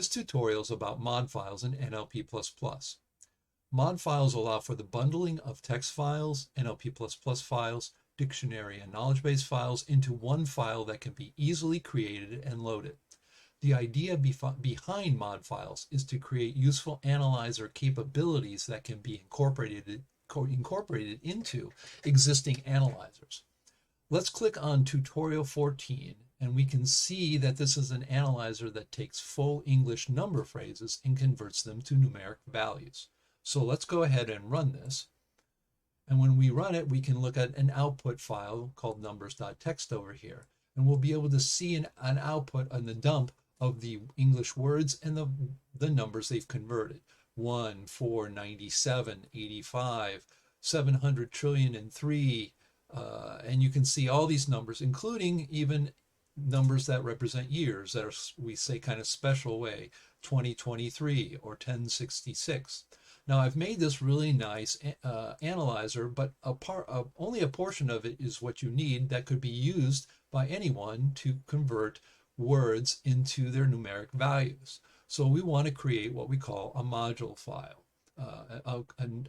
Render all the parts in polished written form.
This tutorial is about mod files in NLP++. Mod files allow for the bundling of text files, NLP++ files, dictionary and knowledge base files into one file that can be easily created and loaded. The idea behind mod files is to create useful analyzer capabilities that can be incorporated into existing analyzers. Let's click on tutorial 14 and we can see that this is an analyzer that takes full English number phrases and converts them to numeric values. So let's go ahead and run this. And when we run it, we can look at an output file called numbers.txt over here. And we'll be able to see an output on the dump of the English words and the numbers they've converted. 1, 4, 97, 85, 700 trillion and 3. And you can see all these numbers, including even numbers that represent years that are, we say, kind of special way, 2023 or 1066. Now I've made this really nice analyzer, but only a portion of it is what you need that could be used by anyone to convert words into their numeric values. So we want to create what we call a module file, an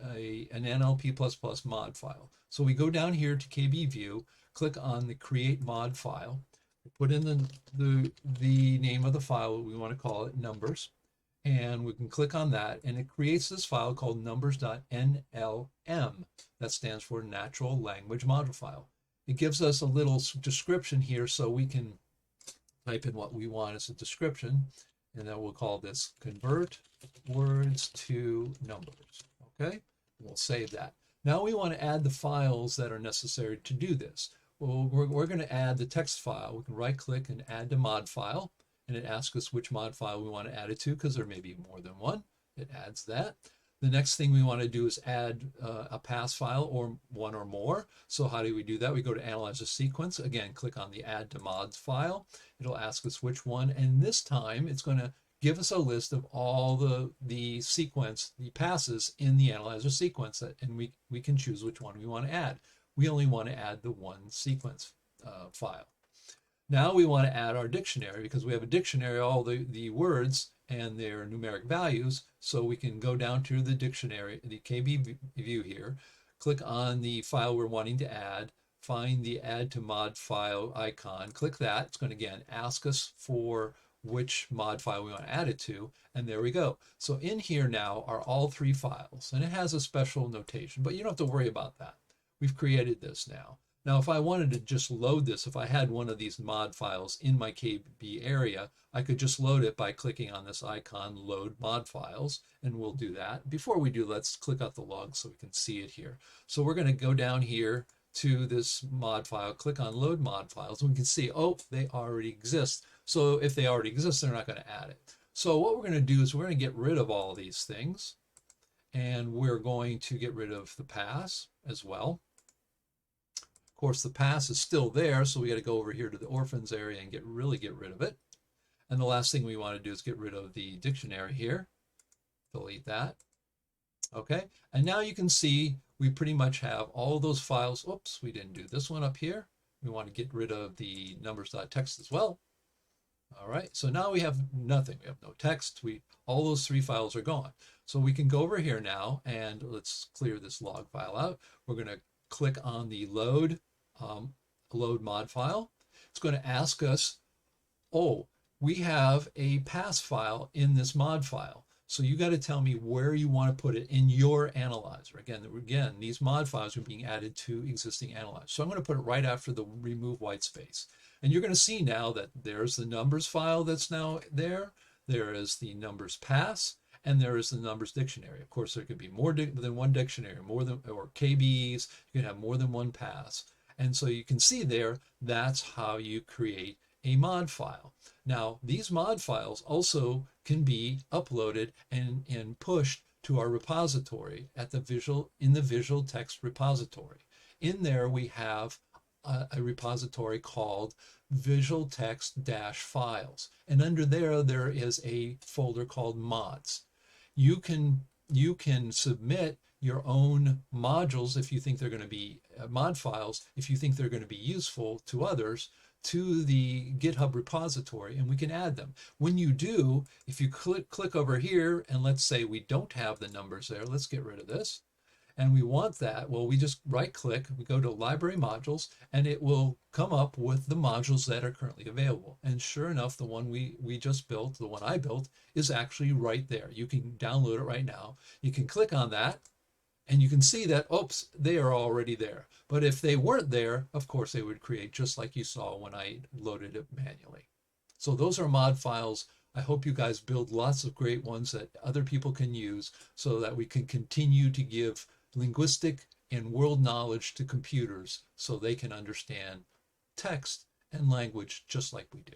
NLP++ mod file. So we go down here to KB View, click on the Create Mod File, put in the name of the file, we want to call it numbers, and we can click on that, and it creates this file called numbers.nlm. That stands for Natural Language Module File. It gives us a little description here so we can type in what we want as a description, and then we'll call this Convert Words to Numbers. Okay, we'll save that. Now we want to add the files that are necessary to do this. Well, we're going to add the text file. We can right click and add to mod file, and it asks us which mod file we want to add it to because there may be more than one. It adds that. The next thing we want to do is add a pass file or one or more. So how do we do that? We go to Analyze a Sequence. Again, click on the Add to Mods file. It'll ask us which one, and this time it's going to give us a list of all the sequence, the passes in the analyzer sequence, and we can choose which one we want to add. We only want to add the one sequence file. Now we want to add our dictionary because we have a dictionary, all the words and their numeric values. So we can go down to the dictionary, the KB view here, click on the file we're wanting to add, find the Add to Mod File icon, click that. It's going to again ask us for which mod file we want to add it to, and there we go. So in here now are all three files, and it has a special notation, but you don't have to worry about that. We've created this now. Now, if I wanted to just load this, if I had one of these mod files in my KB area, I could just load it by clicking on this icon, Load Mod Files, and we'll do that. Before we do, let's click out the log so we can see it here. So we're going to go down here to this mod file, click on Load Mod Files, and we can see, oh, they already exist. So if they already exist, they're not going to add it. So what we're going to do is we're going to get rid of all of these things, and we're going to get rid of the pass as well. Of course, the pass is still there, so we got to go over here to the orphans area and really get rid of it. And the last thing we want to do is get rid of the dictionary here. Delete that. Okay, and now you can see we pretty much have all those files. Oops, we didn't do this one up here. We want to get rid of the numbers.txt as well. All right, so now we have nothing. We have no text. All those three files are gone. So we can go over here now and let's clear this log file out. We're going to click on the load mod file. It's going to ask us, oh, we have a pass file in this mod file. So you got to tell me where you want to put it in your analyzer. Again, these mod files are being added to existing analyzers. So I'm going to put it right after the remove white space. And you're going to see now that there's the numbers file that's now there. There is the numbers pass, and there is the numbers dictionary. Of course, there could be more than one dictionary, or KBs. You can have more than one pass. And so you can see there, that's how you create a mod file. Now, these mod files also can be uploaded and pushed to our repository in the VisualText repository. In there, we have a repository called VisualText-files. And under there is a folder called mods. You can submit your own modules if you think they're going to be mod files, if you think they're going to be useful to others, to the GitHub repository and we can add them. When you do, if you click over here and let's say we don't have the numbers there, let's get rid of this. And we want that, well, we just right click, we go to library modules, and it will come up with the modules that are currently available. And sure enough, the one we just built, the one I built, is actually right there. You can download it right now. You can click on that and you can see that, oops, they are already there. But if they weren't there, of course, they would create just like you saw when I loaded it manually. So those are mod files. I hope you guys build lots of great ones that other people can use so that we can continue to give linguistic and world knowledge to computers so they can understand text and language just like we do.